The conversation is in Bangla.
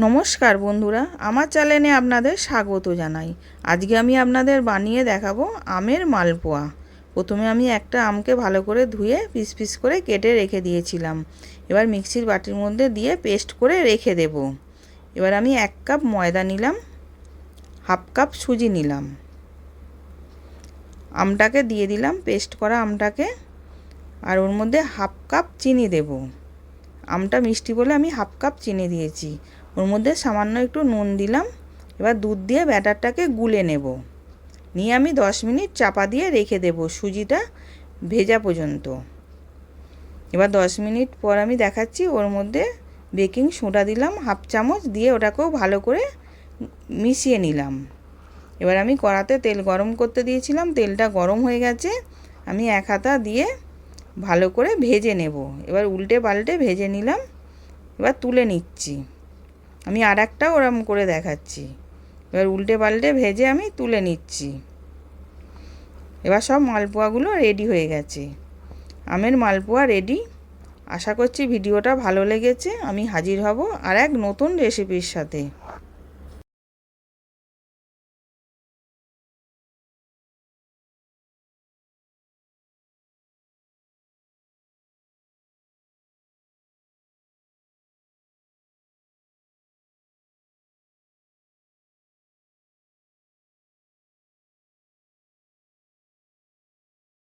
নমস্কার বন্ধুরা, আমার চ্যানেলে আপনাদের স্বাগত জানাই। আজকে আমি আপনাদের বানিয়ে দেখাবো আমের মালপোয়া। প্রথমে আমি একটা আমকে ভালো করে ধুয়ে পিস পিস করে কেটে রেখে দিয়েছিলাম। এবার মিক্সির বাটির মধ্যে দিয়ে পেস্ট করে রেখে দেব। এবার আমি 1 কাপ ময়দা নিলাম, হাফ কাপ সুজি নিলাম, আমটাকে দিয়ে দিলাম, পেস্ট করা আমটাকে, আর ওর মধ্যে হাফ কাপ চিনি দেব। আমটা মিষ্টি বলে আমি হাফ কাপ চিনি দিয়েছি। ওর মধ্যে সামান্য একটু নুন দিলাম। এবার দুধ দিয়ে ব্যাটারটাকে গুলে নেব। নিয়ে আমি 10 মিনিট চাপা দিয়ে রেখে দেব সুজিটা ভেজা পর্যন্ত। এবার 10 মিনিট পর আমি দেখাচ্ছি। ওর মধ্যে বেকিং সোডা দিলাম হাফ চামচ, দিয়ে ওটাকেও ভালো করে মিশিয়ে নিলাম। এবার আমি কড়াতে তেল গরম করতে দিয়েছিলাম, তেলটা গরম হয়ে গেছে। আমি এক হাতা দিয়ে ভালো করে ভেজে নেব। এবার উল্টে পাল্টে ভেজে নিলাম। এবার তুলে নিচ্ছি। আমি আর একটাও ওরম করে দেখাচ্ছি। এবার উল্টে পাল্টে ভেজে আমি তুলে নিচ্ছি। এবার সব মালপোয়াগুলো রেডি হয়ে গেছে। আমের মালপোয়া রেডি। আশা করছি ভিডিওটা ভালো লেগেছে। আমি হাজির হব আর এক নতুন রেসিপির সাথে।